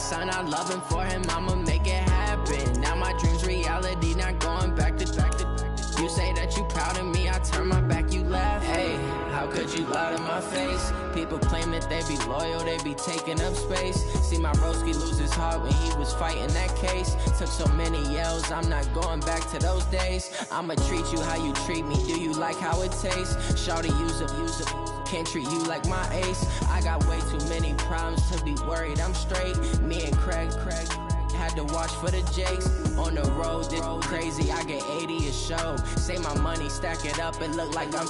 son, I love him. For him, I'ma make it happen. Now my dream's reality, not going back to. You say that you proud of me, I turn my back, you laugh. Hey, how could you lie to my face? People claim that they be loyal, they be taking up space. See my broski lose his heart when he was fighting that case. Took so many yells, I'm not going back to those days. I'ma treat you how you treat me, do you like how it tastes? Shawty, use it, can't treat you like my ace. I got way too many problems to be worried, I'm straight. Me and Craig had to watch for the Jakes. On the road, this crazy, I get 80 a show. Say my money, stack it up, it look like I'm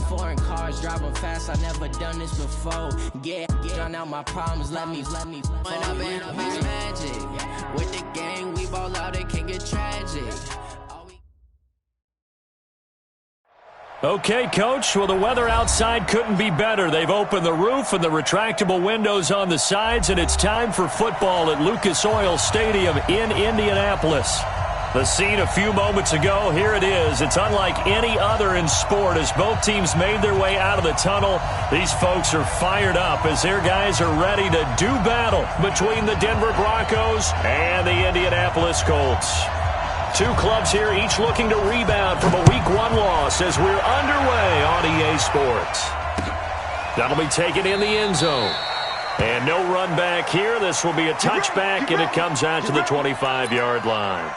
foreign cars, driving fast, I never done this before. Yeah, drown out my problems, let me When up in a bitch magic. With the gang, we ball out, it can get tragic. Okay, Coach, well, the weather outside couldn't be better. They've opened the roof and the retractable windows on the sides, and it's time for football at Lucas Oil Stadium in Indianapolis. The scene a few moments ago, here it is. It's unlike any other in sport as both teams made their way out of the tunnel. These folks are fired up as their guys are ready to do battle between the Denver Broncos and the Indianapolis Colts. Two clubs here, each looking to rebound from a Week 1 loss as we're underway on EA Sports. That'll be taken in the end zone. And no run back here. This will be a touchback, and it comes out to the 25-yard line.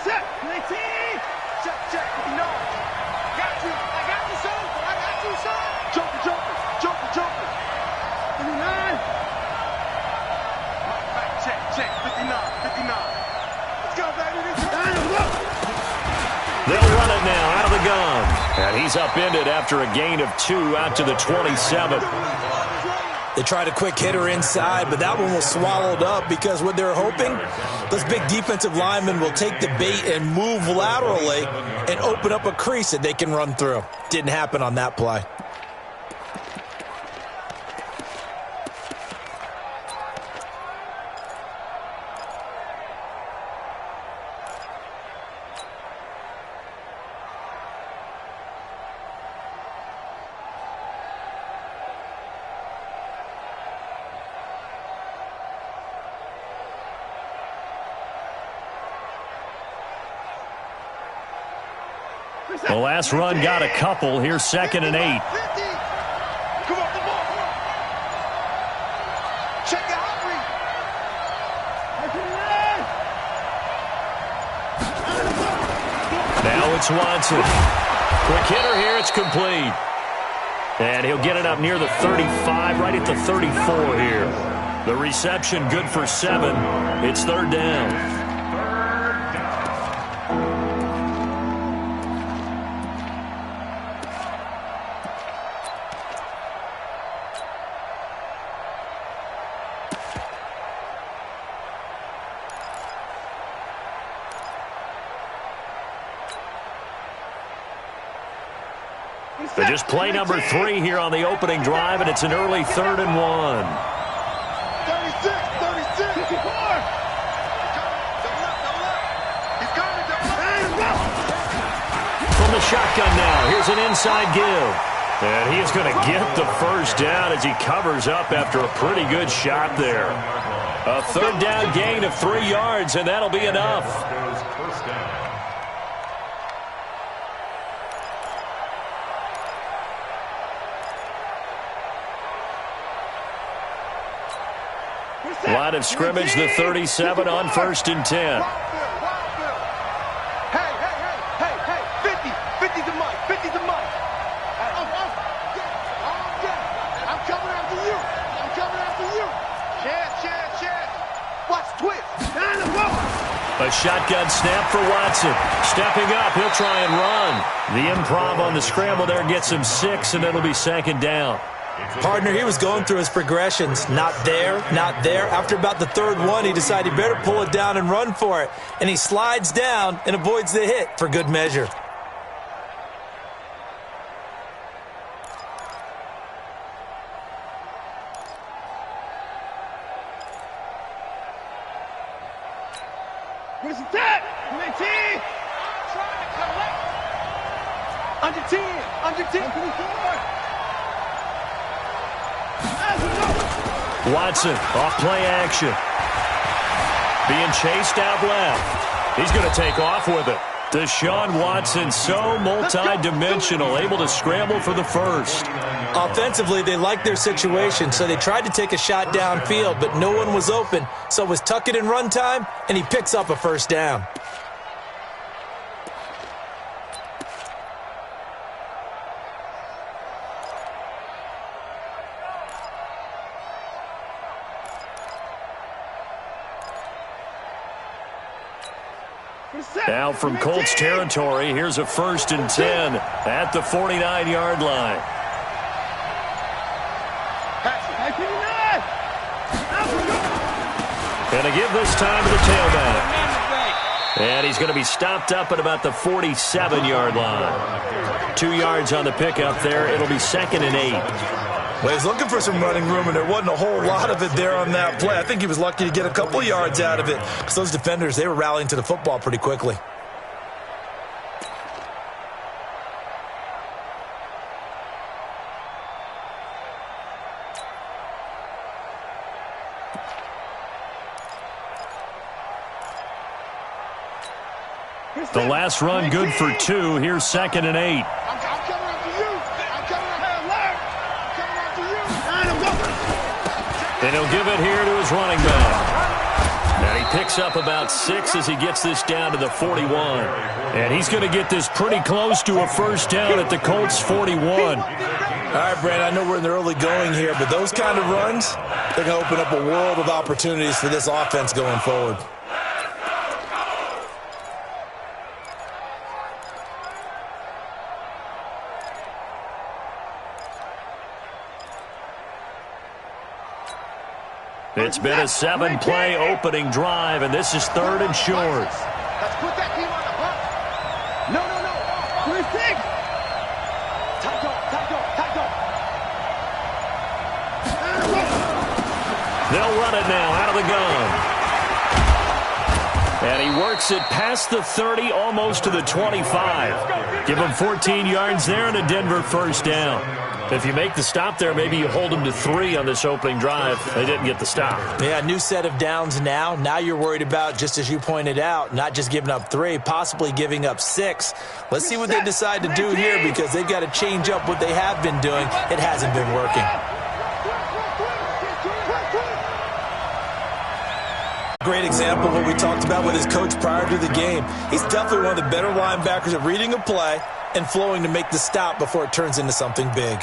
Set, 19. Check. No. Got you. I got you, son. Joker. 59. Right, check. 59. Let's go, baby. They'll run it now out of the gun. And he's upended after a gain of 2 out to the 27. They tried a quick hitter inside, but that one was swallowed up because what they're hoping, those big defensive linemen will take the bait and move laterally and open up a crease that they can run through. Didn't happen on that play. The last run got a couple. Here's 2nd and 8. Come on, the ball. Check it out, Reed. Now it's Watson. Quick hitter here. It's complete. And he'll get it up near the 35, right at the 34 here. The reception good for 7. It's 3rd down. They just play number 3 here on the opening drive, and it's an early 3rd and 1. 36, 54. He's coming. From the shotgun now, here's an inside give. And he's going to get the first down as he covers up after a pretty good shot there. A 3rd down gain of 3 yards, and that'll be enough. Line of scrimmage, the 37 on 1st and 10. Hey, 50 the mic. I'm coming after you. Chance. Watch twist. A shotgun snap for Watson. Stepping up, he'll try and run. The improv on the scramble there gets him 6, and it'll be 2nd down. Partner, he was going through his progressions. Not there, not there. After about the third one, he decided he better pull it down and run for it. And he slides down and avoids the hit for good measure. Where's the tap? Under 10. Under 10. Under 10. Watson, off play action. Being chased out left. He's going to take off with it. Deshaun Watson, so multi-dimensional, able to scramble for the first. Offensively, they liked their situation, so they tried to take a shot downfield, but no one was open. So it was tuck it and run time, and he picks up a first down. Now from Colts territory, here's a 1st and 10 at the 49-yard line. And a give this time to the tailback. And he's going to be stopped up at about the 47-yard line. 2 yards on the pickup there. It'll be 2nd and 8. Well, he's looking for some running room, and there wasn't a whole lot of it there on that play. I think he was lucky to get a couple of yards out of it because those defenders, they were rallying to the football pretty quickly. The last run good for 2. Here's 2nd and 8. And he'll give it here to his running back. And he picks up about 6 as he gets this down to the 41. And he's going to get this pretty close to a first down at the Colts 41. All right, Brandon, I know we're in the early going here, but those kind of runs, they're going to open up a world of opportunities for this offense going forward. It's been a 7-play opening drive, and this is 3rd and short. Let's put that team on the bump. No. 3-6. Tight dog. They'll run it now out of the gun. And he works it past the 30, almost to the 25. Give him 14 yards there and a Denver first down. If you make the stop there, maybe you hold them to 3 on this opening drive. They didn't get the stop. Yeah, new set of downs now. Now you're worried about, just as you pointed out, not just giving up 3, possibly giving up 6. Let's see what they decide to do here because they've got to change up what they have been doing. It hasn't been working. Great example of what we talked about with his coach prior to the game. He's definitely one of the better linebackers at reading a play and flowing to make the stop before it turns into something big.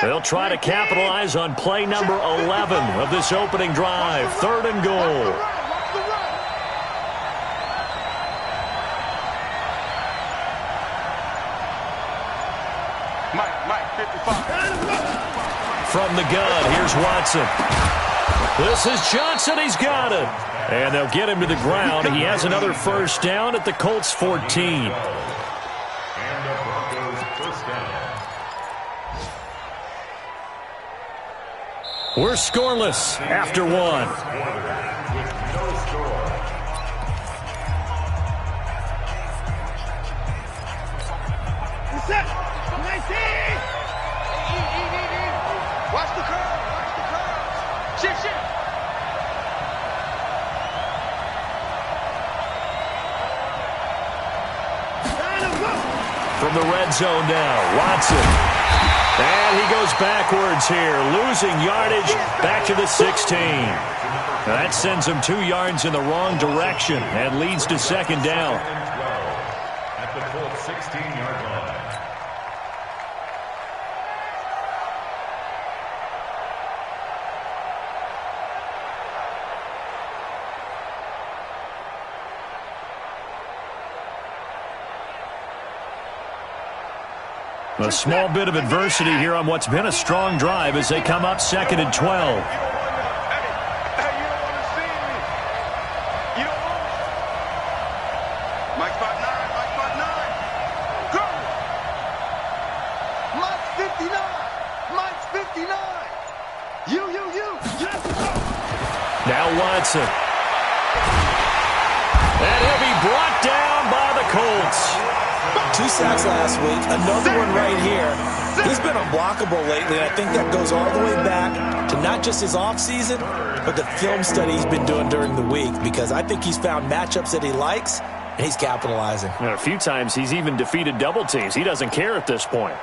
They'll try to capitalize on play number 11 of this opening drive. 3rd and goal. Mike, 55. From the gun, here's Watson. This is Johnson. He's got it. And they'll get him to the ground. He has another first down at the Colts 14. We're scoreless after 1. Watch the curve. Shit. From the red zone now, Watson. And he goes backwards here, losing yardage back to the 16. That sends him 2 yards in the wrong direction and leads to 2nd down. At the full 16-yard line. A small bit of adversity here on what's been a strong drive as they come up 2nd and 12. Now Watson. And he'll be brought down by the Colts. 2 sacks last week, another one right here. He's been unblockable lately, and I think that goes all the way back to not just his offseason, but the film study he's been doing during the week, because I think he's found matchups that he likes, and he's capitalizing. And a few times he's even defeated double teams. He doesn't care at this point.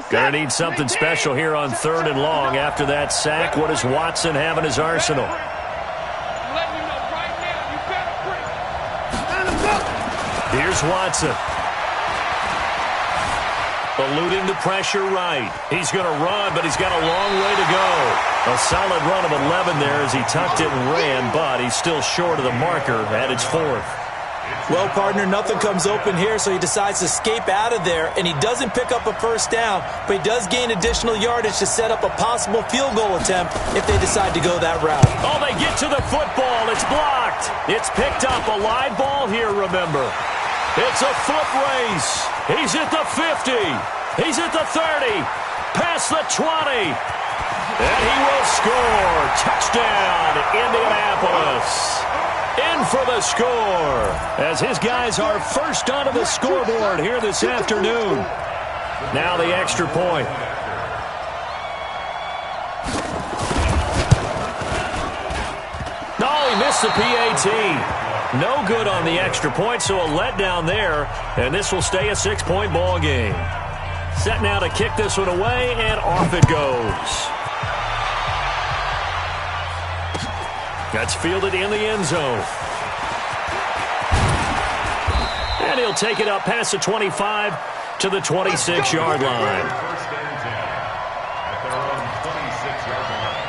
Gonna need something special here on 3rd and long after that sack. What does Watson have in his arsenal? Here's Watson. Eluding the pressure right. He's going to run, but he's got a long way to go. A solid run of 11 there as he tucked it and ran, but he's still short of the marker at its 4th. Well, partner, nothing comes open here, so he decides to escape out of there, and he doesn't pick up a first down, but he does gain additional yardage to set up a possible field goal attempt if they decide to go that route. Oh, they get to the football. It's blocked. It's picked up. A live ball here, remember. It's a foot race. He's at the 50. He's at the 30. Past the 20. And he will score. Touchdown, Indianapolis. In for the score as his guys are first onto the scoreboard here this afternoon. Now the extra point. Oh, he missed the PAT. No good on the extra point, so a letdown there, and this will stay a 6-point ball game. Set now to kick this one away, and off it goes. That's fielded in the end zone. And he'll take it up past the 25 to the 26-yard line. First and 10 at their own 26-yard line.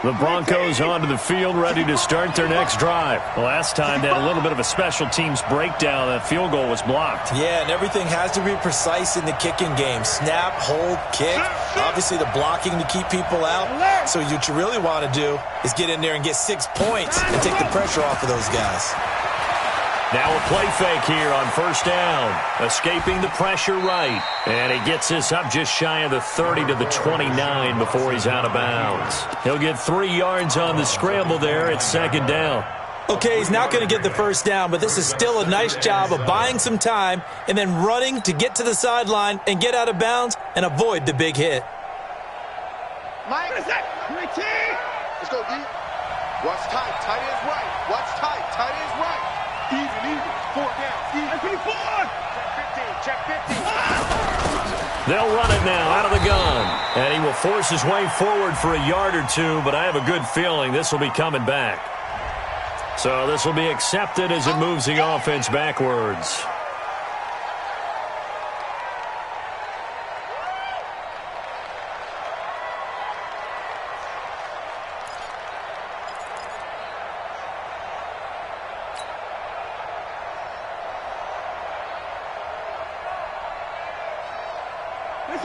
The Broncos onto the field, ready to start their next drive. Last time they had a little bit of a special teams breakdown. That field goal was blocked. Yeah, and everything has to be precise in the kicking game. Snap, hold, kick. Obviously the blocking to keep people out. So what you really want to do is get in there and get 6 points and take the pressure off of those guys. Now a play fake here on first down. Escaping the pressure right. And he gets this up just shy of the 30 to the 29 before he's out of bounds. He'll get 3 yards on the scramble there. It's 2nd down. Okay, he's not going to get the first down, but this is still a nice job of buying some time and then running to get to the sideline and get out of bounds and avoid the big hit. Mike, let's go deep. Watch tight, tight ends right. Watch tight, tight ends right. Even, 4 down, even. Check 15. They'll run it now out of the gun. And he will force his way forward for a yard or two, but I have a good feeling this will be coming back. So this will be accepted as it moves the offense backwards.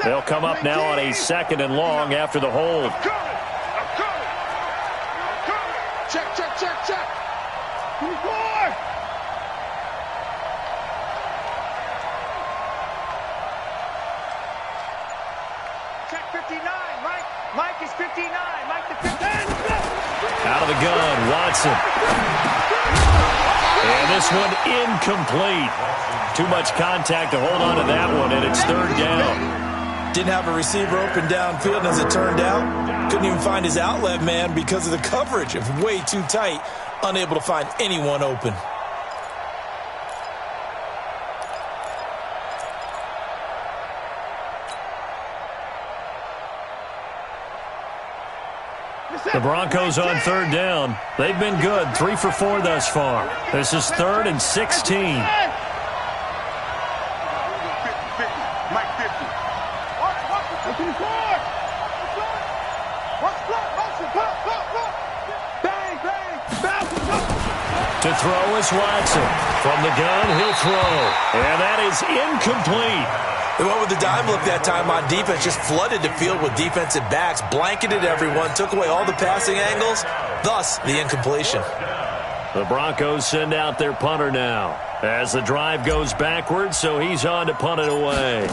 They'll come up now on a 2nd and long after the hold. I'm coming. Check. 24. Check 59. Mike is 59. Mike the 59. Out of the gun, Watson. And this one incomplete. Too much contact to hold on to that one, and it's 3rd down. Didn't have a receiver open downfield, and as it turned out, couldn't even find his outlet man because of the coverage. It was way too tight, unable to find anyone open. The Broncos on third down. They've been good, 3 for 4 thus far. This is 3rd and 16. To throw is Watson. From the gun, he'll throw. And that is incomplete. They went with the dime look that time on defense, just flooded the field with defensive backs, blanketed everyone, took away all the passing angles, thus the incompletion. The Broncos send out their punter now as the drive goes backwards, so he's on to punt it away.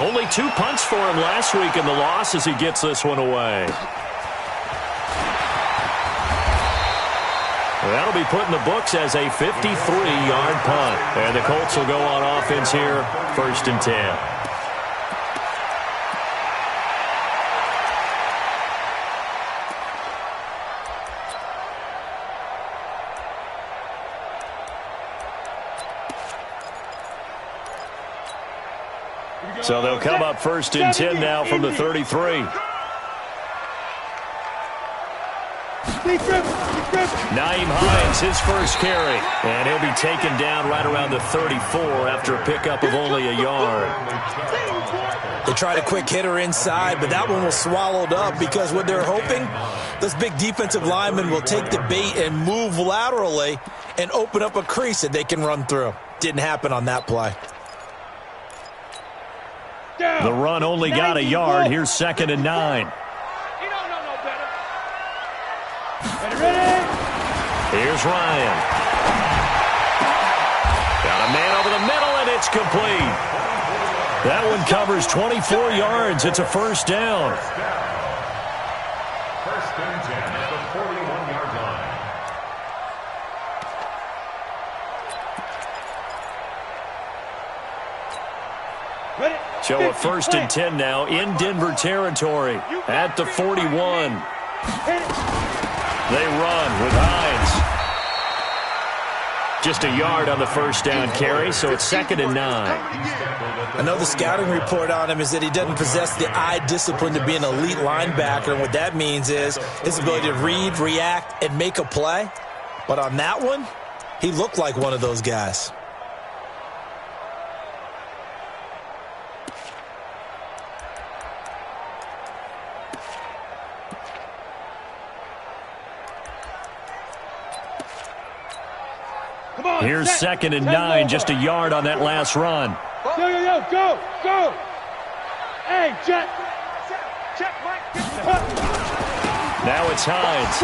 Only 2 punts for him last week in the loss as he gets this one away. That'll be put in the books as a 53-yard punt. And the Colts will go on offense here, 1st and 10. So they'll come up 1st and 10 now from the 33. Nyheim Hines, his first carry, and he'll be taken down right around the 34 after a pickup of only a yard. They tried a quick hitter inside, but that one was swallowed up because what they're hoping, this big defensive lineman will take the bait and move laterally and open up a crease that they can run through. Didn't happen on that play. The run only got a yard. Here's 2nd and 9. Here's Ryan. Got a man over the middle, and it's complete. That one covers 24 yards. It's a 1st down. 1st and 10 at the 41-yard line. So a 1st and 10 now in Denver territory at the 41. They run with Hines. Just a yard on the 1st down carry, so it's 2nd and 9. I know the scouting report on him is that he doesn't possess the eye discipline to be an elite linebacker, and what that means is his ability to read, react, and make a play. But on that one, he looked like one of those guys. Here's 2nd and 9, just a yard on that last run. Go! Hey, Jet! Check, Mike! Now it's Hines.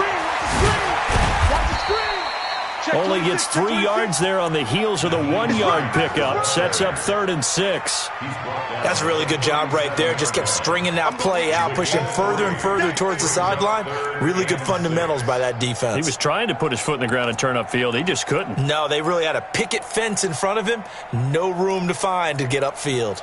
Only gets 3 yards there on the heels of the 1-yard pickup. Sets up 3rd and 6. That's a really good job right there. Just kept stringing that play out, pushing further and further towards the sideline. Really good fundamentals by that defense. He was trying to put his foot in the ground and turn upfield. He just couldn't. No, they really had a picket fence in front of him. No room to find to get upfield.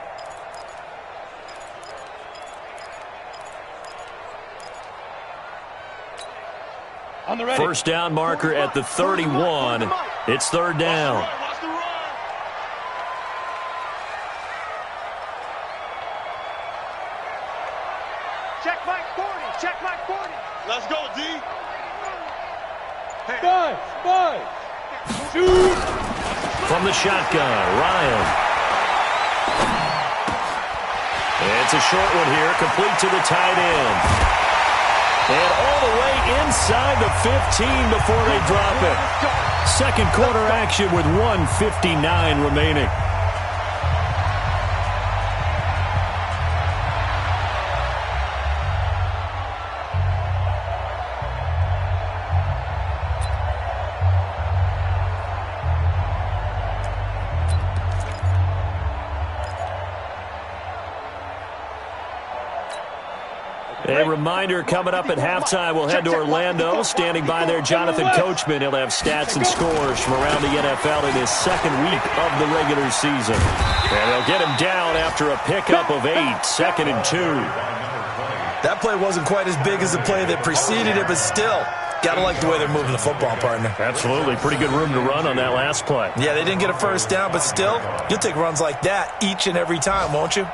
First down marker at the 31. It's 3rd down. Check Mike 40. Let's go, D. Five. Shoot. From the shotgun, Ryan. It's a short one here, complete to the tight end. And all the way inside the 15 before they drop it. Second quarter action with 1:59 remaining. A reminder, coming up at halftime, we'll head to Orlando. Standing by there, Jonathan Coachman. He'll have stats and scores from around the NFL in his second week of the regular season. And they'll get him down after a pickup of 8, 2nd and 2. That play wasn't quite as big as the play that preceded it, but still, gotta like the way they're moving the football, partner. Absolutely. Pretty good room to run on that last play. Yeah, they didn't get a first down, but still, you'll take runs like that each and every time, won't you?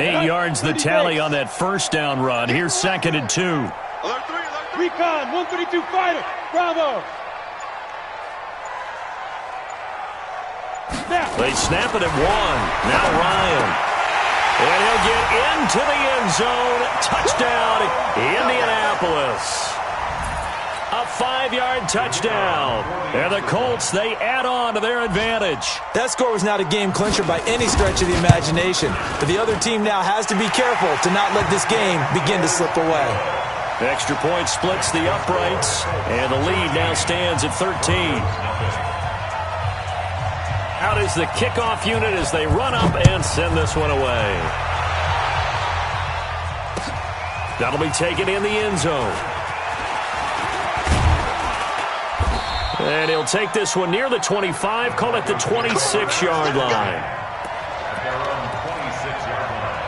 8 yards the tally on that first down run. Here's 2nd and 2. Recon, 132 fighter. Bravo. They snap it at 1. Now Ryan. And he'll get into the end zone. Touchdown, Indianapolis. A 5-yard touchdown. And the Colts, they add on to their advantage. That score was not a game clincher by any stretch of the imagination. But the other team now has to be careful to not let this game begin to slip away. The extra point splits the uprights. And the lead now stands at 13. Out is the kickoff unit as they run up and send this one away. That'll be taken in the end zone. And he'll take this one near the 25, call it the 26-yard line. They're on the 26-yard line.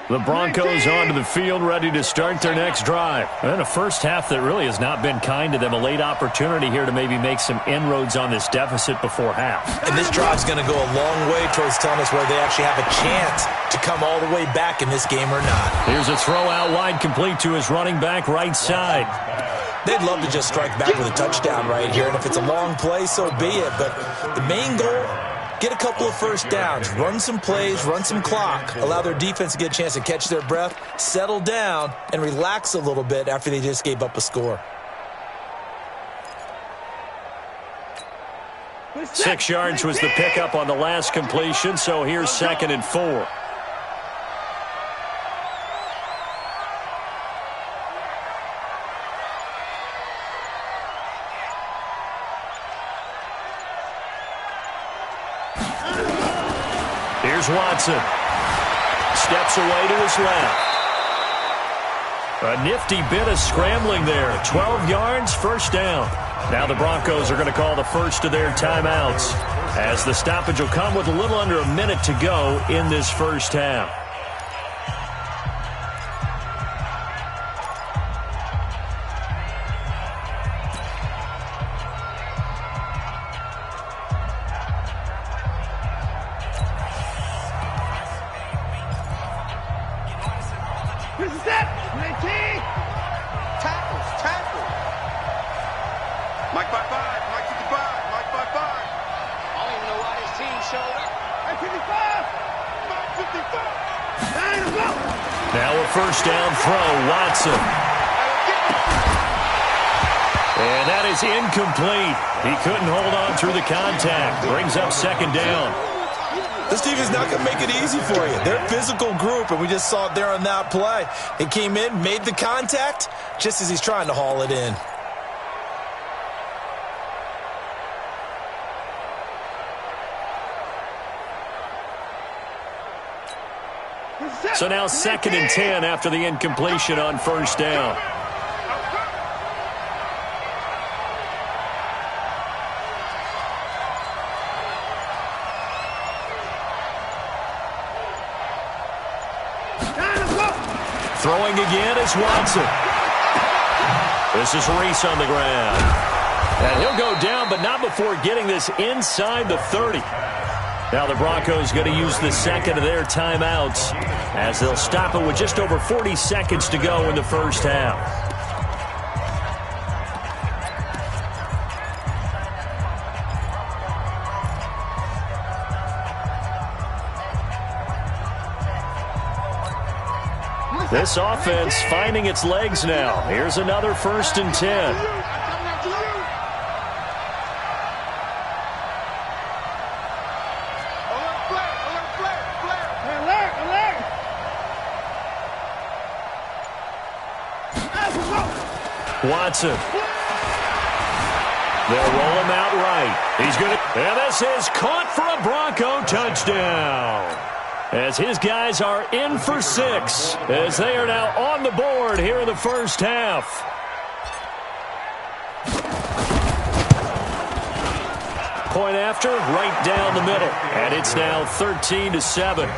The Broncos onto the field, ready to start their next drive. And a first half that really has not been kind to them. A late opportunity here to maybe make some inroads on this deficit before half. And this drive's going to go a long way towards telling us whether they actually have a chance to come all the way back in this game or not. Here's a throw out wide, complete to his running back right side. They'd love to just strike back with a touchdown right here, and if it's a long play, so be it. But the main goal, get a couple of first downs, run some plays, run some clock, allow their defense to get a chance to catch their breath, settle down, and relax a little bit after they just gave up a score. 6 yards was the pickup on the last completion, so here's 2nd and 4. Here's Watson. Steps away to his left. A nifty bit of scrambling there. 12 yards, first down. Now the Broncos are going to call the first of their timeouts, as the stoppage will come with a little under a minute to go in this first half. Now a first down throw, Watson. And that is incomplete. He couldn't hold on through the contact. Brings up 2nd down. This team is not going to make it easy for you. They're a physical group, and we just saw it there on that play. He came in, made the contact, just as he's trying to haul it in. So now 2nd and 10 after the incompletion on first down. Throwing again is Watson. This is Reese on the ground. And he'll go down, but not before getting this inside the 30. Now the Broncos going to use the second of their timeouts as they'll stop it with just over 40 seconds to go in the first half. This offense finding its legs now. Here's another 1st and 10. Watson. They'll roll him out right. He's going to, and this is caught for a Bronco touchdown. As his guys are in for 6, as they are now on the board here in the first half. Point after, right down the middle. And it's now 13-7.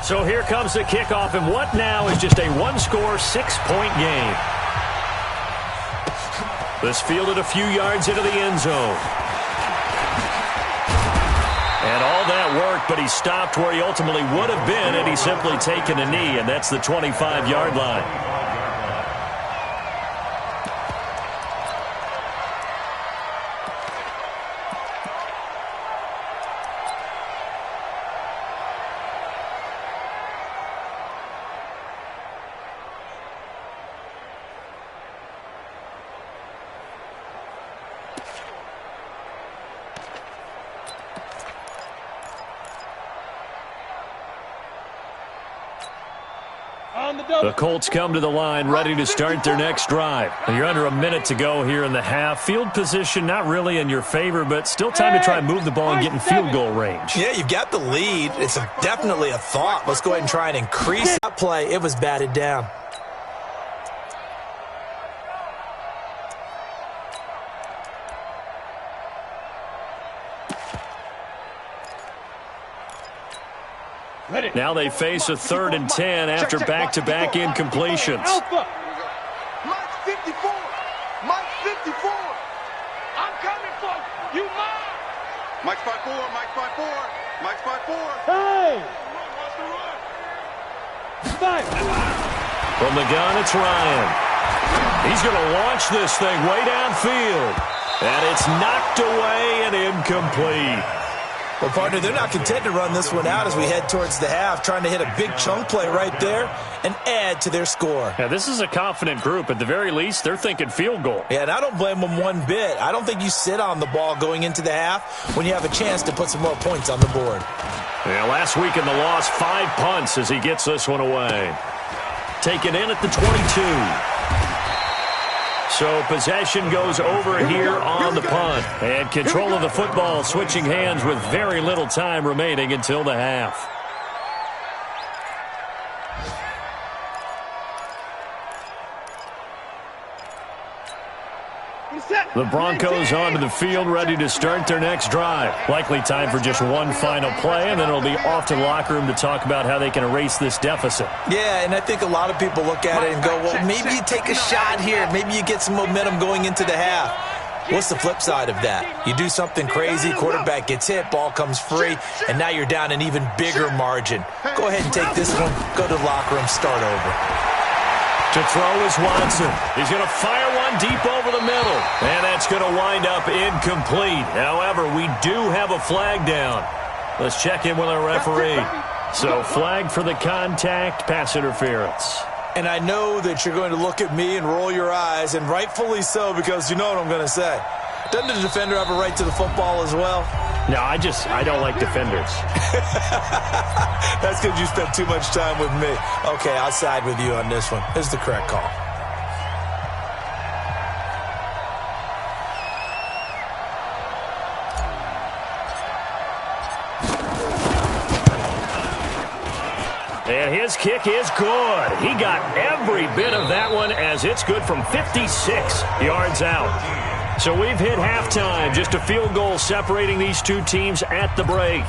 So here comes the kickoff, and what now is just a one-score, 6-point game. This fielded a few yards into the end zone. And all that worked, but he stopped where he ultimately would have been had he simply taken a knee, and that's the 25-yard line. The Colts come to the line ready to start their next drive. You're under a minute to go here in the half. Field position not really in your favor, but still time to try and move the ball and get in field goal range. Yeah, you've got the lead. It's definitely a thought. Let's go ahead and try and increase that play. It was batted down. Now they face a 3rd and 10 after back-to-back incompletions. Mike's 54. Mike's 54. I'm coming for you. Mike. Mike's 5'4". Mike's 5'4". Mike's 5'4". Hey! From the gun, it's Ryan. He's going to launch this thing way downfield. And it's knocked away and incomplete. Well, partner, they're not content to run this one out as we head towards the half, trying to hit a big chunk play right there and add to their score. Yeah, this is a confident group. At the very least, they're thinking field goal. Yeah, and I don't blame them one bit. I don't think you sit on the ball going into the half when you have a chance to put some more points on the board. Yeah, last week in the loss, 5 punts as he gets this one away. Taken in at the 22. So possession goes over here on the punt. And control of the football switching hands with very little time remaining until the half. The Broncos onto the field ready to start their next drive. Likely time for just one final play, and then it'll be off to the locker room to talk about how they can erase this deficit. Yeah, and I think a lot of people look at it and go, well, maybe you take a shot here. Maybe you get some momentum going into the half. What's the flip side of that? You do something crazy, quarterback gets hit, ball comes free, and now you're down an even bigger margin. Go ahead and take this one, go to the locker room, start over. To throw is Watson. He's going to fire one deep over the middle. And that's going to wind up incomplete. However, we do have a flag down. Let's check in with our referee. So, flag for the contact, pass interference. And I know that you're going to look at me and roll your eyes, and rightfully so, because you know what I'm going to say. Doesn't the defender have a right to the football as well? No, I don't like defenders. That's because you spent too much time with me. Okay, I'll side with you on this one. Here's the correct call. And his kick is good. He got every bit of that one as it's good from 56 yards out. So we've hit halftime, just a field goal separating these two teams at the break.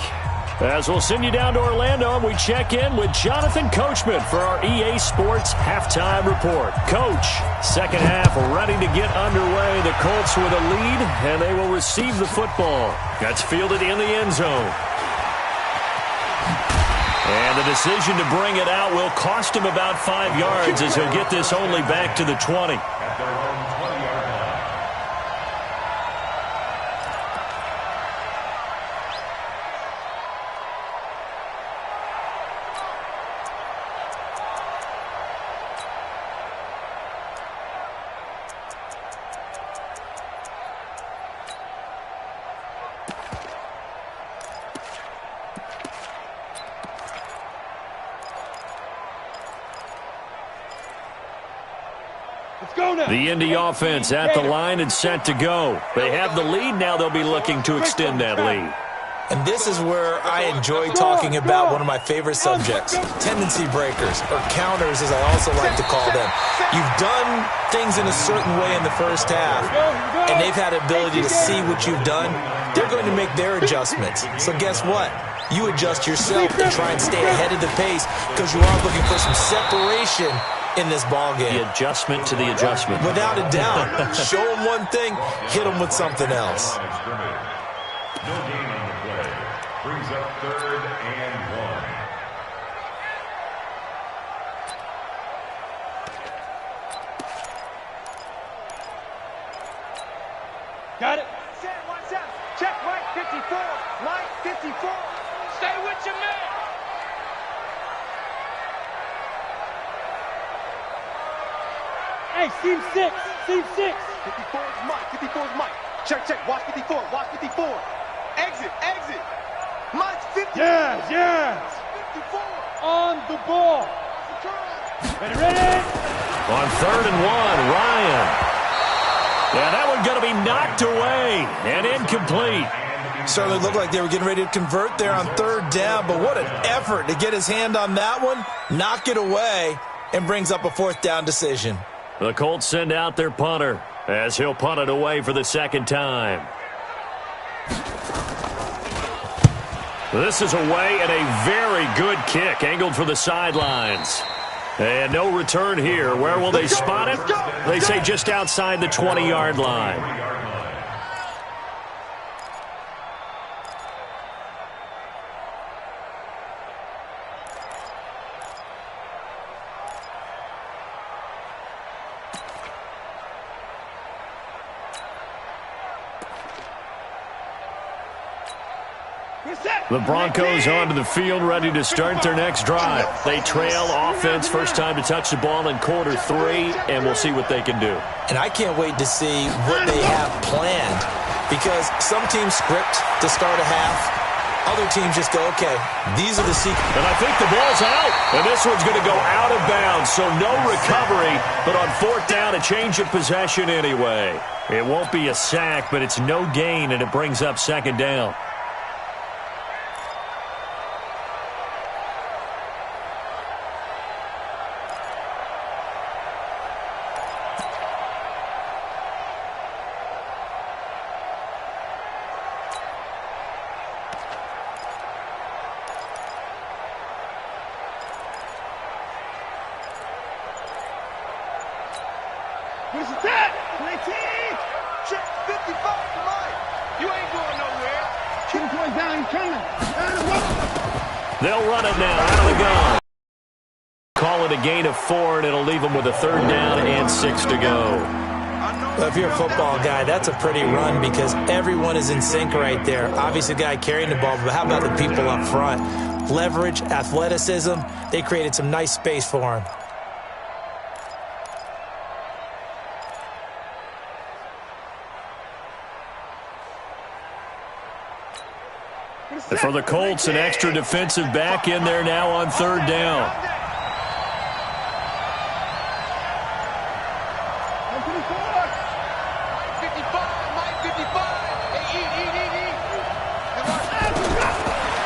As we'll send you down to Orlando, and we check in with Jonathan Coachman for our EA Sports Halftime Report. Coach, second half ready to get underway. The Colts with a lead, and they will receive the football. That's fielded in the end zone. And the decision to bring it out will cost him about 5 yards as he'll get this only back to the 20. The Indy offense at the line and set to go. They have the lead. Now they'll be looking to extend that lead. And this is where I enjoy talking about one of my favorite subjects, tendency breakers, or counters as I also like to call them. You've done things in a certain way in the first half, and they've had the ability to see what you've done. They're going to make their adjustments. So guess what? You adjust yourself and try and stay ahead of the pace because you are looking for some separation in this ball game. The adjustment to the adjustment. Without a doubt. Show them one thing, hit them with something else. No gain on the play. Brings up 3rd and 1. Got it. Watch out. Check right 54. Right 54. Stay with your man. Hey, seam 6. Seam 6. 54 is Mike. 54 is Mike. Check. Watch 54. Watch 54. Exit. Mike's 54. Yes. 54. On the ball. Ready. On 3rd and 1, Ryan. Yeah, that one going to be knocked away and incomplete. Certainly looked like they were getting ready to convert there on 3rd down, but what an effort to get his hand on that one, knock it away, and brings up a 4th down decision. The Colts send out their punter as he'll punt it away for the 2nd time. This is away and a very good kick angled for the sidelines. And no return here. Where will they spot it? They say just outside the 20-yard line. The Broncos onto the field, ready to start their next drive. They trail offense, first time to touch the ball in quarter 3, and we'll see what they can do. And I can't wait to see what they have planned, because some teams script to start a half. Other teams just go, okay, these are the secrets. And I think the ball's out, and this one's going to go out of bounds, so no recovery, but on 4th down, a change of possession anyway. It won't be a sack, but it's no gain, and it brings up 2nd down. Where's the tap? 19. Check 55 to Mike. You ain't going nowhere. 2 points down, he's coming. They'll run it now out of the gun. Call it a gain of 4, and it'll leave them with a 3rd down and 6 to go. Well, if you're a football guy, that's a pretty run because everyone is in sync right there. Obviously, the guy carrying the ball, but how about the people up front? Leverage, athleticism, they created some nice space for him. For the Colts, an extra defensive back in there now on 3rd down.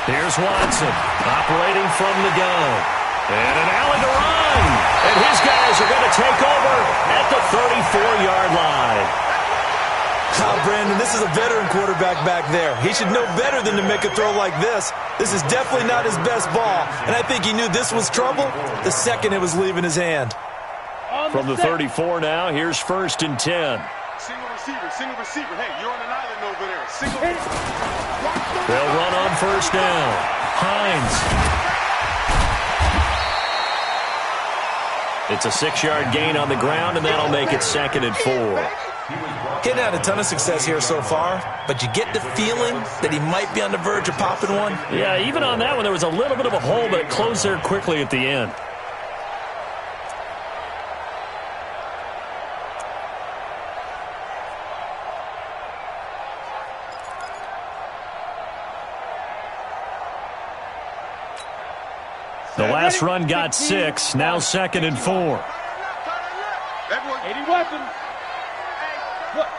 Here's Watson operating from the gun. And an alley to run. And his guys are going to take over at the 34-yard line. Brandon, this is a veteran quarterback back there. He should know better than to make a throw like this. This is definitely not his best ball, and I think he knew this was trouble the second it was leaving his hand. From the 34 now, here's 1st and 10. Single receiver. Hey, you're on an island over there. They'll run on 1st down. Hines. It's a 6-yard gain on the ground, and that'll make it 2nd and 4. Hitting had a ton of success here so far, but you get the feeling that he might be on the verge of popping one. Yeah, even on that one, there was a little bit of a hole, but it closed there quickly at the end. The last run got 6, now 2nd and 4. 80 weapons.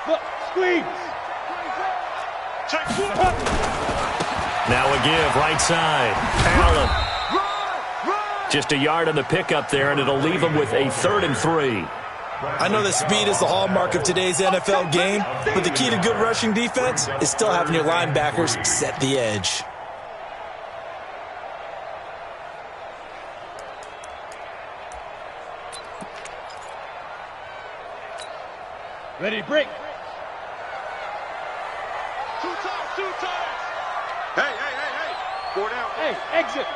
Look, squeeze. Now a give, right side. Allen. Just a yard on the pickup there, and it'll leave him with a 3rd and 3. I know that speed is the hallmark of today's NFL game, but the key to good rushing defense is still having your linebackers set the edge. Ready to break. Two times. Hey. 4 down. Hey, exit.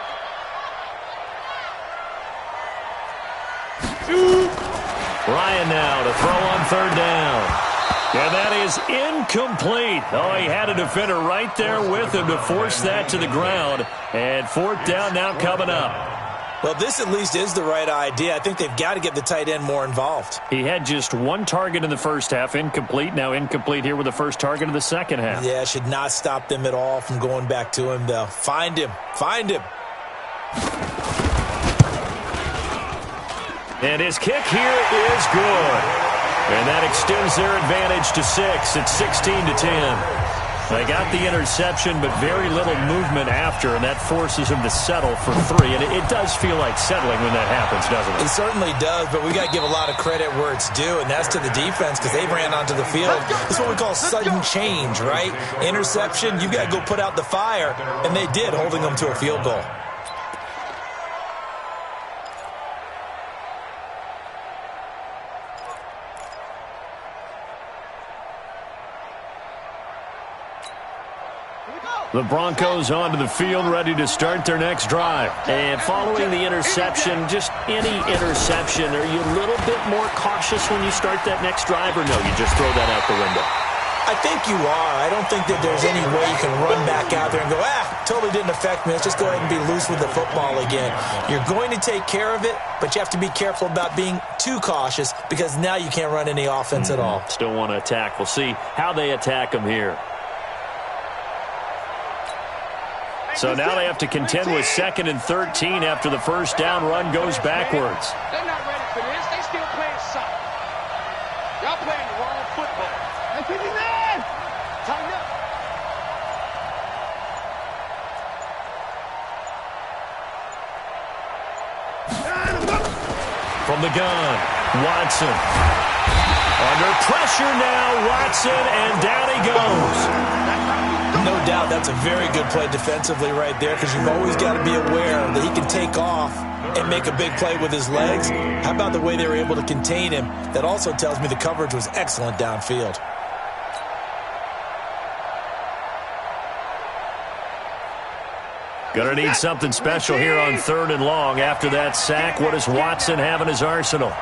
2. Ryan now to throw on 3rd down. And that is incomplete. Oh, he had a defender right there with him to force that to the ground. And 4th down now coming up. Well, this at least is the right idea. I think they've got to get the tight end more involved. He had just 1 target in the first half, incomplete. Now incomplete here with the first target of the second half. Yeah, should not stop them at all from going back to him, though. Find him. And his kick here is good. And that extends their advantage to 6. It's 16-10. They got the interception, but very little movement after, and that forces him to settle for 3. And it does feel like settling when that happens, doesn't it? It certainly does, but we got to give a lot of credit where it's due, and that's to the defense because they ran onto the field. It's what we call sudden change, right? Interception, you've got to go put out the fire, and they did, holding them to a field goal. The Broncos onto the field, ready to start their next drive. And following the interception, just any interception, are you a little bit more cautious when you start that next drive, or no, you just throw that out the window? I think you are. I don't think that there's any way you can run back out there and go, totally didn't affect me. Let's just go ahead and be loose with the football again. You're going to take care of it, but you have to be careful about being too cautious because now you can't run any offense at all. Still want to attack. We'll see how they attack them here. So now they have to contend with 2nd and 13 after the first down run goes backwards. They're not ready for this. They still playing soccer. Y'all playing the wrong football. Hey, 59! Tighten up. From the gun, Watson. Under pressure now, Watson, and down he goes. No doubt that's a very good play defensively right there because you've always got to be aware that he can take off and make a big play with his legs. How about the way they were able to contain him? That also tells me the coverage was excellent downfield. Gonna need something special here on 3rd and long. After that sack, what does Watson have in his arsenal?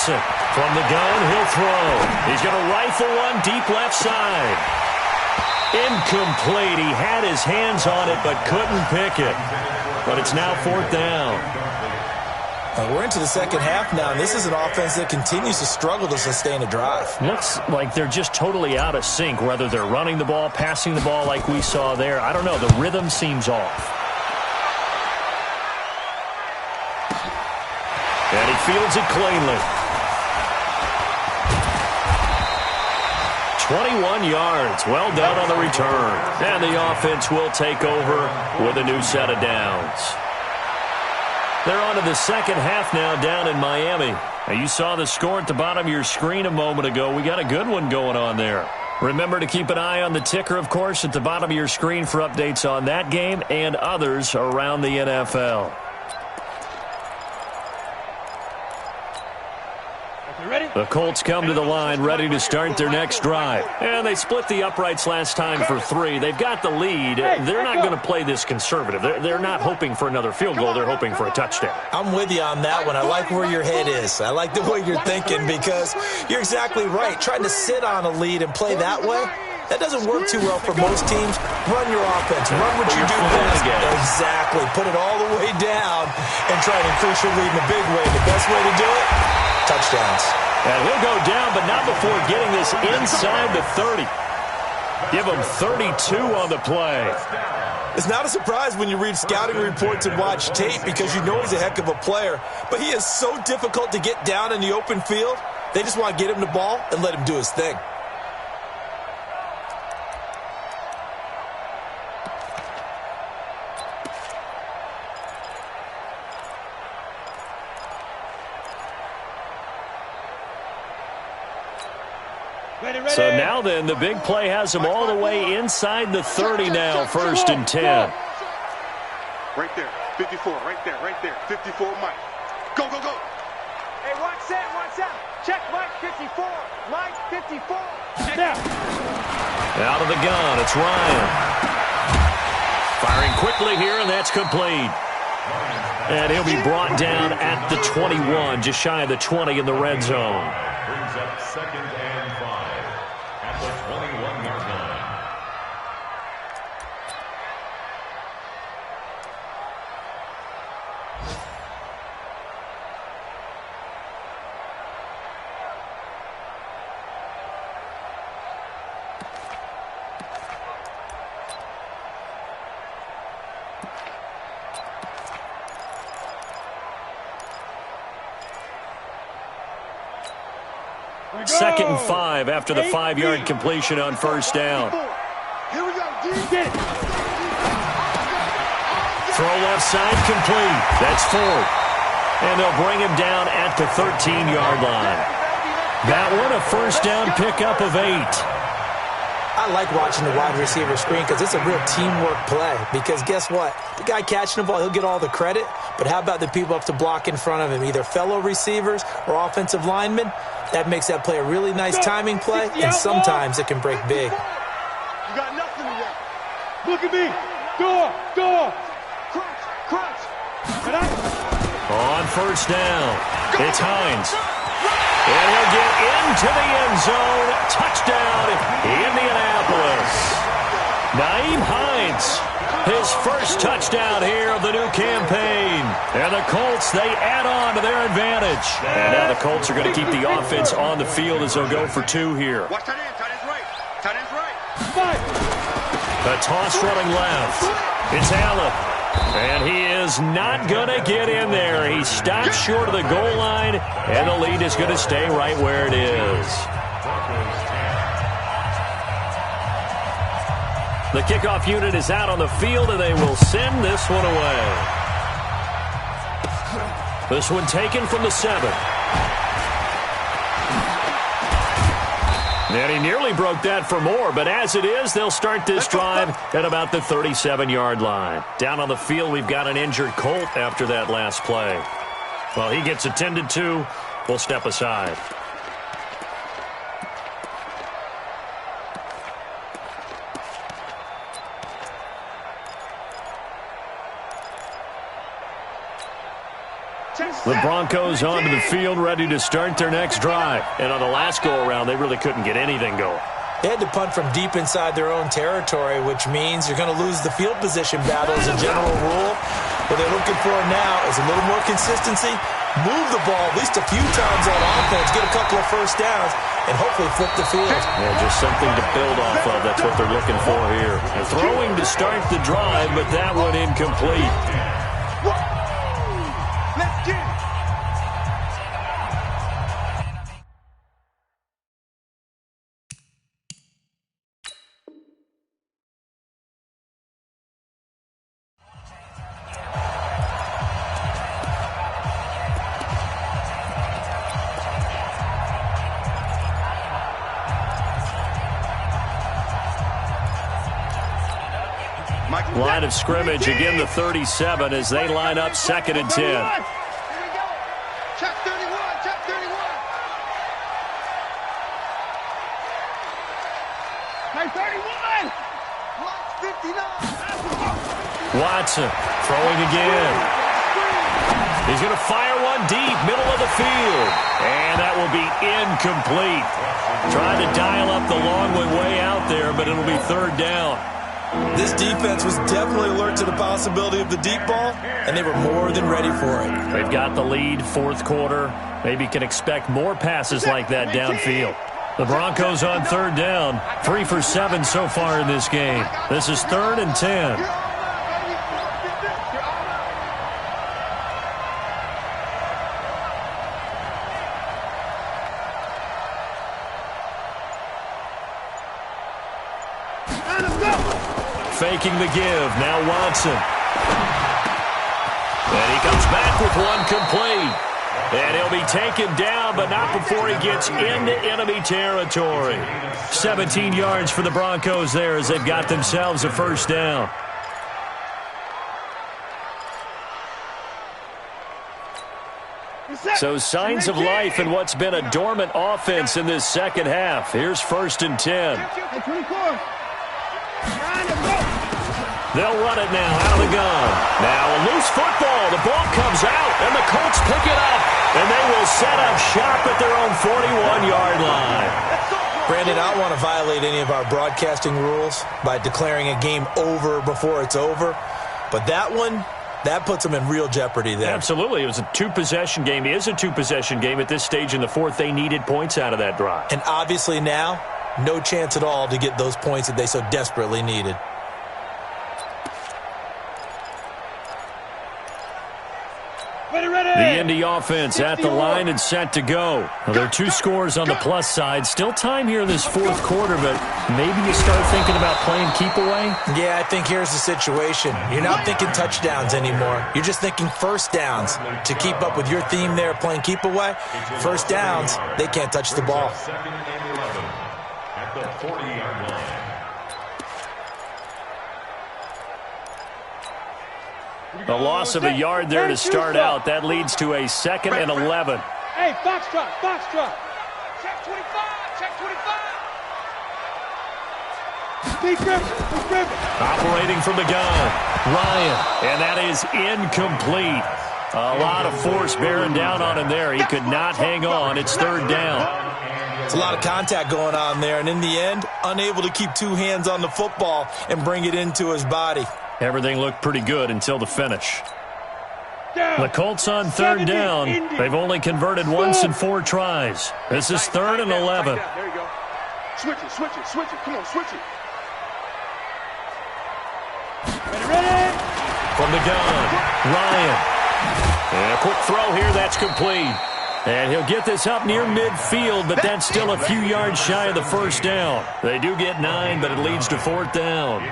From the gun, he'll throw. He's going to rifle one deep left side. Incomplete. He had his hands on it but couldn't pick it. But it's now 4th down. We're into the second half now, and this is an offense that continues to struggle to sustain a drive. Looks like they're just totally out of sync, whether they're running the ball, passing the ball like we saw there. I don't know. The rhythm seems off. And he fields it cleanly. 21 yards. Well done on the return. And the offense will take over with a new set of downs. They're on to the second half now down in Miami. Now, you saw the score at the bottom of your screen a moment ago. We got a good one going on there. Remember to keep an eye on the ticker, of course, at the bottom of your screen for updates on that game and others around the NFL. The Colts come to the line ready to start their next drive. And they split the uprights last time for 3. They've got the lead. They're not going to play this conservative. They're not hoping for another field goal. They're hoping for a touchdown. I'm with you on that one. I like where your head is. I like the way you're thinking because you're exactly right. Trying to sit on a lead and play that way, that doesn't work too well for most teams. Run your offense. Run what you do best. Exactly. Put it all the way down and try to increase your lead in a big way. The best way to do it, touchdowns. And he'll go down, but not before getting this inside the 30. Give him 32 on the play. It's not a surprise when you read scouting reports and watch tape because you know he's a heck of a player. But he is so difficult to get down in the open field. They just want to get him the ball and let him do his thing. So now then, the big play has him all the way inside the 30 now, 1st and 10. Right there, 54, right there, 54, Mike. Go, go, go. Hey, watch that. Check Mike 54. Mike 54. Yeah. Out of the gun, it's Ryan. Firing quickly here, and that's complete. And he'll be brought down at the 21, just shy of the 20 in the red zone. Brings up 2nd and 5 at the 21-yard line. Second and 5 after the 5-yard completion on 1st down. Here we go, Get it. Throw left side complete. That's 4th. And they'll bring him down at the 13-yard line. That one a 1st down pickup of 8. I like watching the wide receiver screen because it's a real teamwork play. Because guess what? The guy catching the ball, he'll get all the credit. But how about the people up to block in front of him, either fellow receivers or offensive linemen? That makes that play a really nice timing play, and sometimes it can break big. You got nothing to that. Look at me. Door. Crunch. On 1st down, it's Hines. And he'll get into the end zone. Touchdown, Indianapolis. Naeem Hines, his first touchdown here of the new campaign. And the Colts, they add on to their advantage. And now the Colts are going to keep the offense on the field as they'll go for 2 here. Watch tight end. Tight end's right. Tight end's right. The toss running left. It's Allen. And he is not going to get in there. He stops short of the goal line, and the lead is going to stay right where it is. The kickoff unit is out on the field, and they will send this one away. This one taken from the 7. And he nearly broke that for more, but as it is, they'll start this drive at about the 37-yard line. Down on the field, we've got an injured Colt after that last play. Well, he gets attended to. We'll step aside. The Broncos onto the field, ready to start their next drive. And on the last go-around, they really couldn't get anything going. They had to punt from deep inside their own territory, which means you're going to lose the field position battle as a general rule. What they're looking for now is a little more consistency, move the ball at least a few times on offense, get a couple of 1st downs, and hopefully flip the field. Yeah, just something to build off of. That's what they're looking for here. And throwing to start the drive, but that one incomplete. Let's get it. Line of scrimmage, again the 37 as they line up 2nd and 10. Here we go. Check 31. Check 31. Hey, 31. Watch 59. Watson throwing again. He's going to fire one deep, middle of the field. And that will be incomplete. Trying to dial up the long way out there, but it'll be 3rd down. This defense was definitely alert to the possibility of the deep ball, and they were more than ready for it. They've got the lead, 4th quarter. Maybe can expect more passes like that downfield. The Broncos on third down. 3 for 7 so far in this game. This is 3rd and 10. Faking the give. Now Watson. And he comes back with one complete. And he'll be taken down, but not before he gets into enemy territory. 17 yards for the Broncos there as they've got themselves a first down. So signs of life in what's been a dormant offense in this second half. Here's 1st and 10. They'll run it now out of the gun. Now a loose football. The ball comes out, and the Colts pick it up. And they will set up shop at their own 41-yard line. Brandon, I don't want to violate any of our broadcasting rules by declaring a game over before it's over. But that one, that puts them in real jeopardy there. Absolutely. It was a two-possession game. It is a two-possession game at this stage in the fourth. They needed points out of that drive. And obviously now, no chance at all to get those points that they so desperately needed. The Indy offense at the line and set to go. Well, there are 2 scores on the plus side. Still time here in this fourth quarter, but maybe you start thinking about playing keep away? Yeah, I think here's the situation. You're not thinking touchdowns anymore. You're just thinking first downs. To keep up with your theme there, playing keep away, first downs, they can't touch the ball. 2nd and 11 at the 40-yard line. A loss of a yard there to start out. That leads to a 2nd and 11. Hey, foxtrot, foxtrot. Check 25, check 25. Operating from the gun, Ryan, and that is incomplete. A lot of force bearing down on him there. He could not hang on. It's 3rd down. It's a lot of contact going on there, and in the end, unable to keep 2 hands on the football and bring it into his body. Everything looked pretty good until the finish. The Colts on 3rd down. They've only converted once in 4 tries. This is 3rd and 11. There you go. Switch it, switch it, switch it. Come on, switch it. Ready? From the gun, Ryan. And a quick throw here, that's complete. And he'll get this up near midfield, but that's still a few yards shy of the first down. They do get 9, but it leads to 4th down.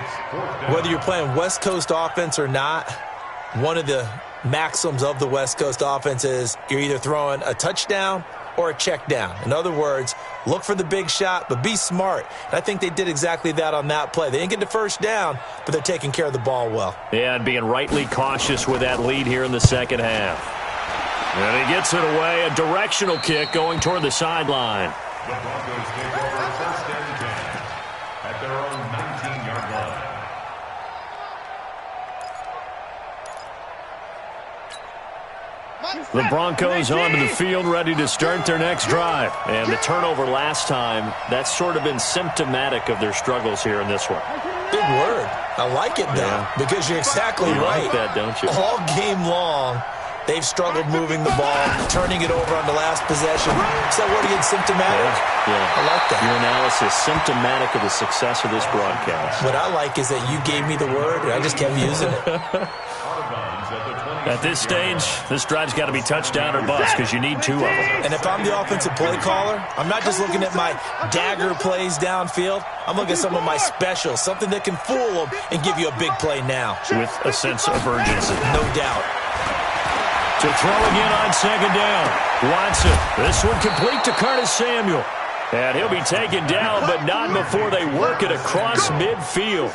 Whether you're playing West Coast offense or not, one of the maxims of the West Coast offense is you're either throwing a touchdown or a check down. In other words, look for the big shot, but be smart. And I think they did exactly that on that play. They didn't get the first down, but they're taking care of the ball well. Yeah, and being rightly cautious with that lead here in the second half. And he gets it away, a directional kick going toward the sideline. The Broncos take over 1st and 10 at their own 19-yard line. The Broncos onto the field, ready to start their next drive. And the turnover last time, that's sort of been symptomatic of their struggles here in this one. Big word. I like it, though, because you're exactly right. You like that, don't you? All game long, they've struggled moving the ball, turning it over on the last possession. Is that word again, symptomatic? Yeah. I like that. Your analysis, symptomatic of the success of this broadcast. What I like is that you gave me the word, and I just kept using it. At this stage, this drive's got to be touchdown or bust because you need 2 of them. And if I'm the offensive play caller, I'm not just looking at my dagger plays downfield. I'm looking at some of my specials, something that can fool them and give you a big play now. With a sense of urgency. No doubt. To throw again on 2nd down. Watson, this one complete to Curtis Samuel. And he'll be taken down, but not before they work it across midfield.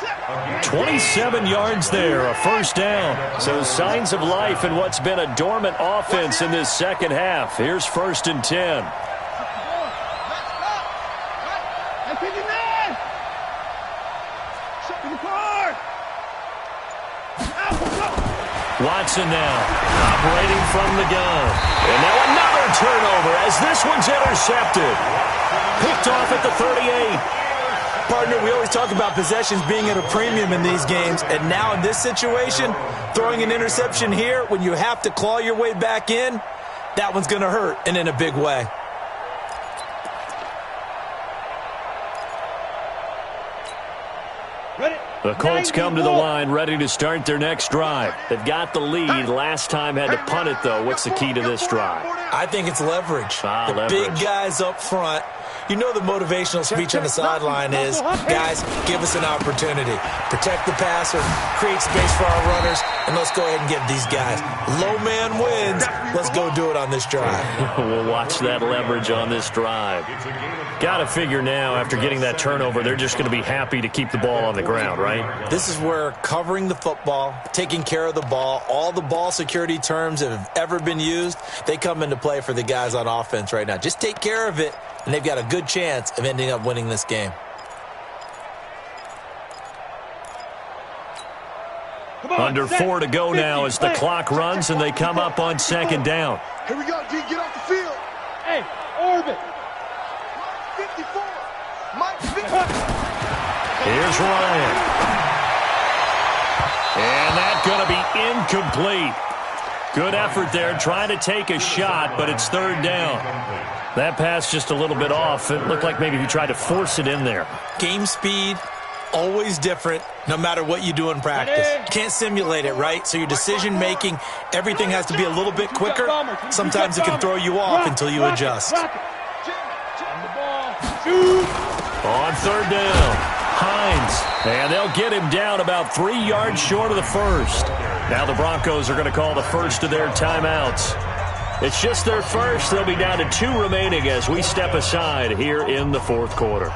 27 yards there, a first down. So signs of life in what's been a dormant offense in this second half. Here's 1st and 10. Watson now, operating from the gun. And now another turnover as this one's intercepted. Picked off at the 38. Partner, we always talk about possessions being at a premium in these games, and now in this situation, throwing an interception here when you have to claw your way back in, that one's going to hurt, and in a big way. The Colts come to the line ready to start their next drive. They've got the lead. Last time had to punt it, though. What's the key to this drive? I think it's leverage. Leverage. Big guys up front. You know the motivational speech on the sideline is, guys, give us an opportunity. Protect the passer, create space for our runners, and let's go ahead and get these guys. Low man wins. Let's go do it on this drive. We'll watch that leverage on this drive. Got to figure now, after getting that turnover, they're just going to be happy to keep the ball on the ground, right? This is where covering the football, taking care of the ball, all the ball security terms that have ever been used, they come into play for the guys on offense right now. Just take care of it, and they've got a good chance of ending up winning this game. Under 4 to go now as the clock runs and they come up on second down. Here we go, D. Get off the field. Hey, orbit. 54. Mike 54. Here's Ryan. And that's going to be incomplete. Good effort there, trying to take a shot, but it's third down. That pass just a little bit off. It looked like maybe he tried to force it in there. Game speed, always different, no matter what you do in practice. You can't simulate it, right? So your decision-making, everything has to be a little bit quicker. Sometimes it can throw you off until you adjust. On third down, Hines. And they'll get him down about 3 yards short of the first. Now the Broncos are going to call the first of their timeouts. It's just their first. They'll be down to 2 remaining as we step aside here in the fourth quarter.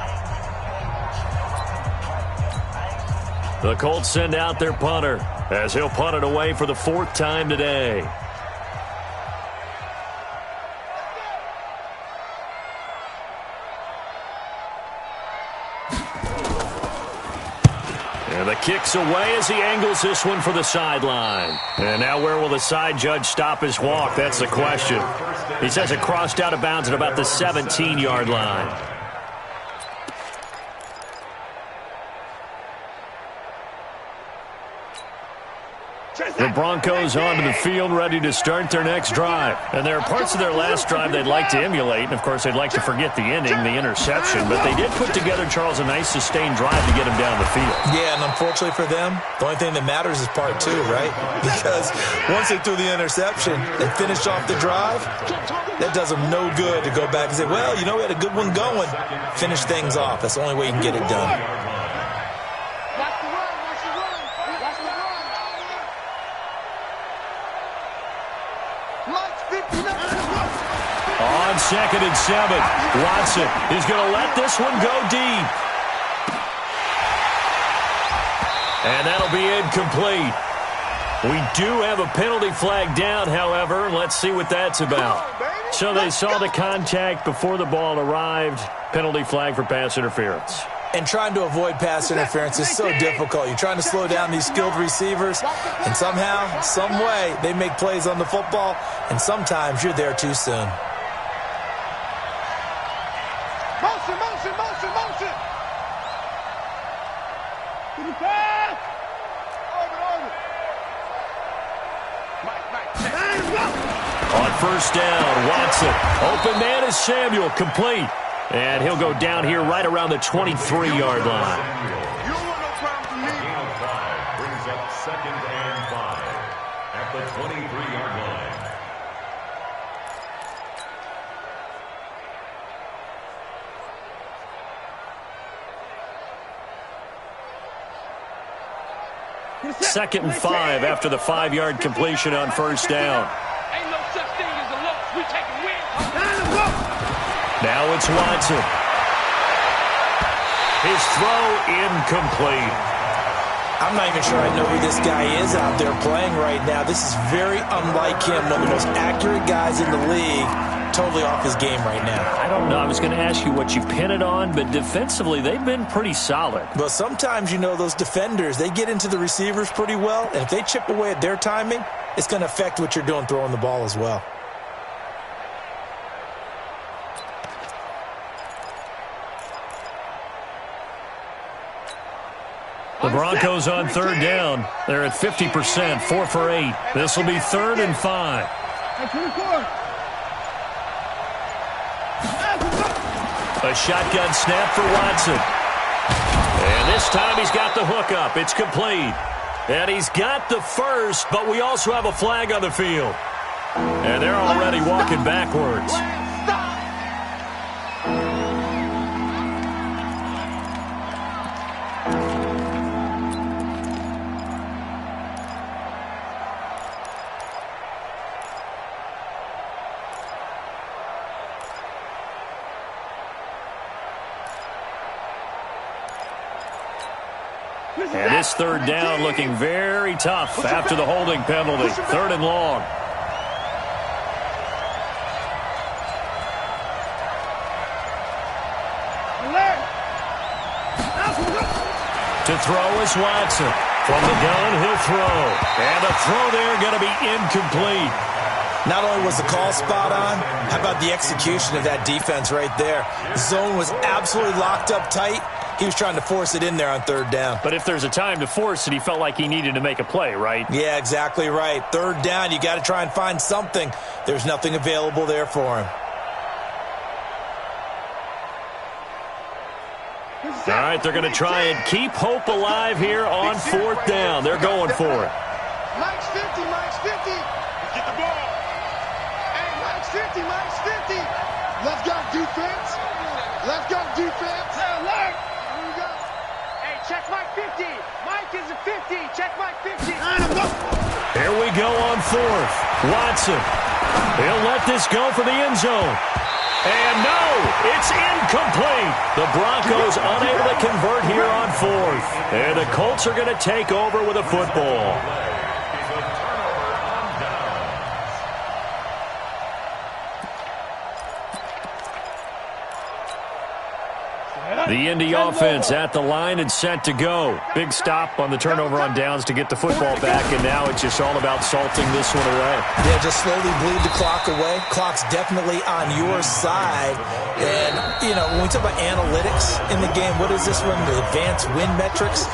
The Colts send out their punter as he'll punt it away for the 4th time today. And the kick's away as he angles this one for the sideline. And now where will the side judge stop his walk? That's the question. He says it crossed out of bounds at about the 17-yard line. The Broncos onto the field ready to start their next drive. And there are parts of their last drive they'd like to emulate. And, of course, they'd like to forget the ending, the interception. But they did put together, Charles, a nice sustained drive to get him down the field. Yeah, and unfortunately for them, the only thing that matters is part 2, right? Because once they threw the interception, they finished off the drive. That does them no good to go back and say, well, you know, we had a good one going. Finish things off. That's the only way you can get it done. On 2nd and 7, Watson is going to let this one go deep. And that'll be incomplete. We do have a penalty flag down, however. Let's see what that's about. So they saw the contact before the ball arrived. Penalty flag for pass interference. And trying to avoid pass interference is so difficult. You're trying to slow down these skilled receivers, and somehow, some way, they make plays on the football, and sometimes you're there too soon. Motion, motion, motion, motion. To the pass. On first down, Watson. Open man is Samuel, complete. And he'll go down here right around the 23-yard line. You don't want no problem from me. Gain of 5 brings up 2nd and 5 at the 23-yard line. Second and 5 after the 5-yard completion on first down. Ain't no such thing as a loss. We take a win. Now it's Watson. His throw incomplete. I'm not even sure I know who this guy is out there playing right now. This is very unlike him, one of the most accurate guys in the league. Totally off his game right now. I don't know. I was going to ask you what you pin it on, but defensively, they've been pretty solid. But sometimes, you know, those defenders, they get into the receivers pretty well, and if they chip away at their timing, it's going to affect what you're doing throwing the ball as well. The Broncos on third down. They're at 50%, 4 for 8. This will be 3rd and 5. A shotgun snap for Watson. And this time he's got the hook up. It's complete. And he's got the first, but we also have a flag on the field. And they're already walking backwards. And this third down looking very tough after the holding penalty. 3rd and long. To throw is Watson. From the gun, he'll throw. And the throw there going to be incomplete. Not only was the call spot on, how about the execution of that defense right there? The zone was absolutely locked up tight. He was trying to force it in there on 3rd down. But if there's a time to force it, he felt like he needed to make a play, right? Yeah, exactly right. 3rd down, you got to try and find something. There's nothing available there for him. All right, they're going to try and keep hope alive here on 4th down. They're going for it. Mike's 50, Mike's 50. Let's get the ball. Hey, Mike's 50, Mike's 50. Let's go, defense. Let's go, defense. Hey, Larry. Here we go. Hey, check Mike 50. Mike is a 50. Check Mike 50. Here we go on 4th. Watson. He'll let this go for the end zone. And no, it's incomplete. The Broncos unable to convert here on 4th. And the Colts are going to take over with a football. The Indy offense at the line and set to go. Big stop on the turnover on downs to get the football back, and now it's just all about salting this one away. Yeah, just slowly bleed the clock away. Clock's definitely on your side. And, you know, when we talk about analytics in the game, what is this one? The advanced win metrics?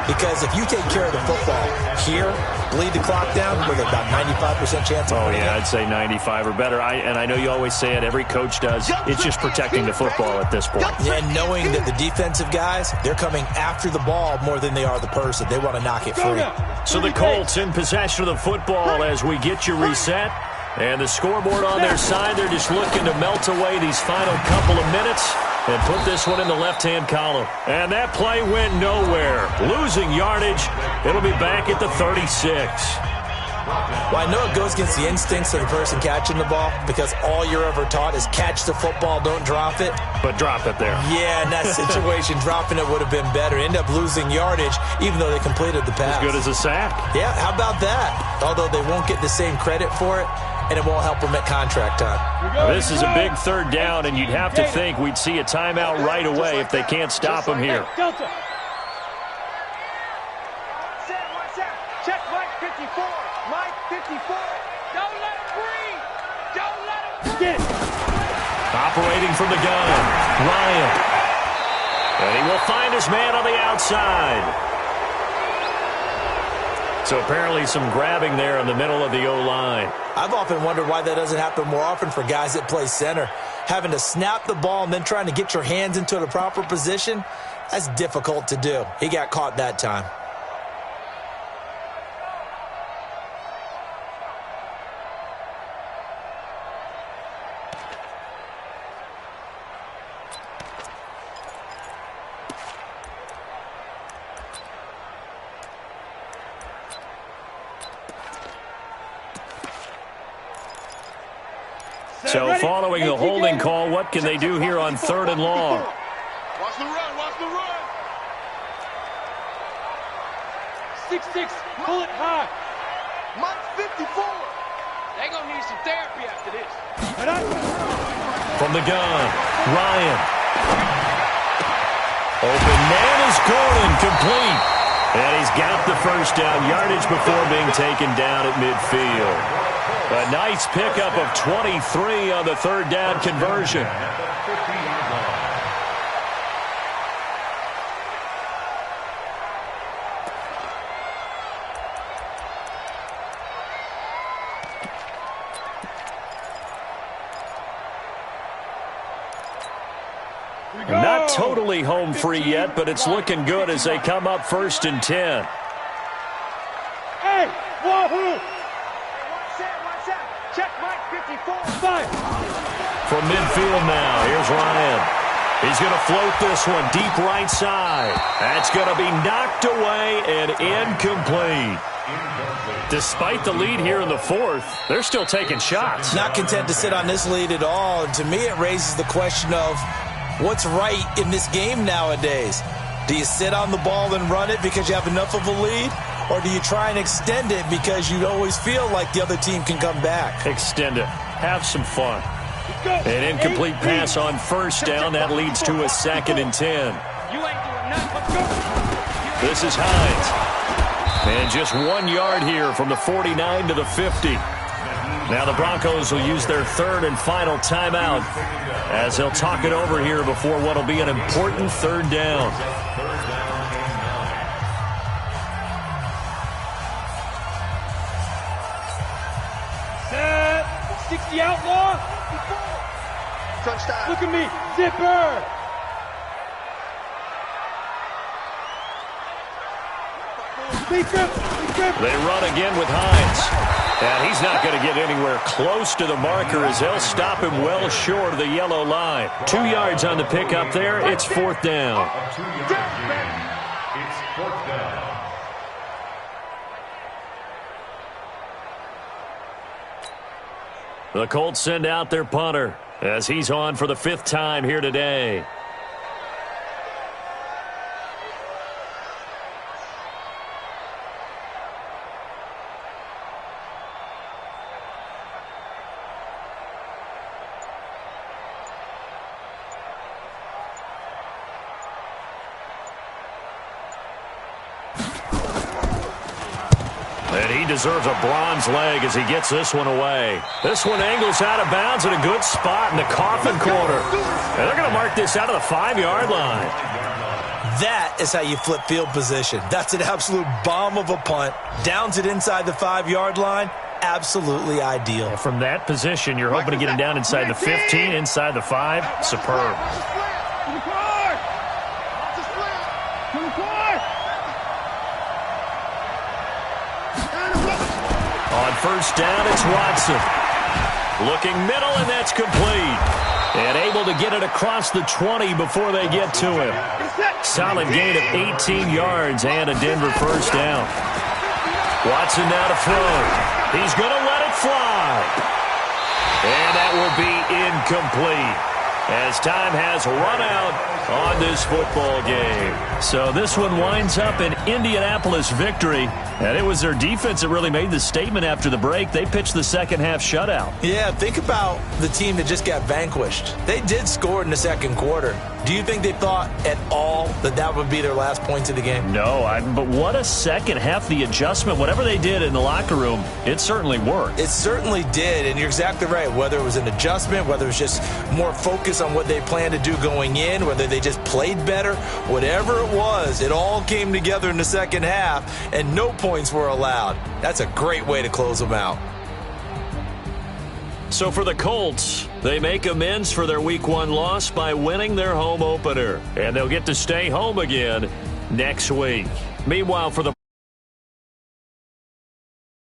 Because if you take care of the football here, bleed the clock down, with about 95% chance of winning. I'd say 95 or better. And I know you always say it, every coach does. It's just protecting the football at this point. Yeah, and knowing that the defensive guys, they're coming after the ball more than they are the person. They want to knock it free. So the Colts in possession of the football as we get you reset. And the scoreboard on their side, they're just looking to melt away these final couple of minutes and put this one in the left-hand column. And that play went nowhere. Losing yardage. It'll be back at the 36. Well, I know it goes against the instincts of the person catching the ball because all you're ever taught is catch the football, don't drop it. But drop it there. Yeah, in that situation, dropping it would have been better. End up losing yardage even though they completed the pass. As good as a sack. Yeah, how about that? Although they won't get the same credit for it, and it won't help them at contract time. This is a big 3rd down, and you'd have to think we'd see a timeout right away if they can't stop him here. Check Mike 54. Mike 54. Don't let him breathe. Don't let him breathe. Operating from the gun, Ryan. And he will find his man on the outside. So apparently some grabbing there in the middle of the O-line. I've often wondered why that doesn't happen more often for guys that play center. Having to snap the ball and then trying to get your hands into the proper position, that's difficult to do. He got caught that time. So following the holding call, what can they do here on 3rd and long? Watch the run, watch the run. 6-6, pull it high. Mike 54. They're going to need some therapy after this. From the gun, Ryan. Open man is Gordon, complete. And he's got the first down yardage before being taken down at midfield. A nice pickup of 23 on the 3rd down conversion. Not totally home free yet, but it's looking good as they come up 1st and 10. Hey, wahoo! Watch out. Check Mike 54. Fine. From midfield now, here's Ryan. He's going to float this one deep right side. That's going to be knocked away and incomplete. Despite the lead here in the 4th, they're still taking shots. Not content to sit on this lead at all. And to me, it raises the question of what's right in this game nowadays. Do you sit on the ball and run it because you have enough of a lead? Or do you try and extend it because you always feel like the other team can come back? Extend it. Have some fun. An incomplete pass on 1st down. That leads to a 2nd and 10. This is Hines. And just 1 yard here from the 49 to the 50. Now the Broncos will use their 3rd and final timeout as they'll talk it over here before what will be an important 3rd down. Set. 60 outlaw. Touchdown. Look at me. Zipper. They run again with Hines. And he's not going to get anywhere close to the marker as they'll stop him well short of the yellow line. 2 yards on the pickup there. It's 4th down. It's 4th down. The Colts send out their punter as he's on for the 5th time here today. And he deserves a bronze leg as he gets this one away. This one angles out of bounds at a good spot in the coffin corner. And they're going to mark this out of the 5-yard line. That is how you flip field position. That's an absolute bomb of a punt. Downs it inside the 5-yard line. Absolutely ideal. From that position, you're hoping to get him down inside the 15, inside the 5. Superb. On 1st down, it's Watson. Looking middle, and that's complete. And able to get it across the 20 before they get to him. Solid gain of 18 yards and a Denver 1st down. Watson now to throw. He's going to let it fly. And that will be incomplete as time has run out on this football game. So this one winds up an Indianapolis victory, and it was their defense that really made the statement after the break. They pitched the second-half shutout. Yeah, think about the team that just got vanquished. They did score in the 2nd quarter. Do you think they thought at all that that would be their last points of the game? No, but what a second half. The adjustment, whatever they did in the locker room, it certainly worked. It certainly did, and you're exactly right. Whether it was an adjustment, whether it was just more focus on what they planned to do going in, whether they just played better, whatever it was, it all came together in the 2nd half, and no points were allowed. That's a great way to close them out. So for the Colts, they make amends for their Week 1 loss by winning their home opener. And they'll get to stay home again next week. Meanwhile, for the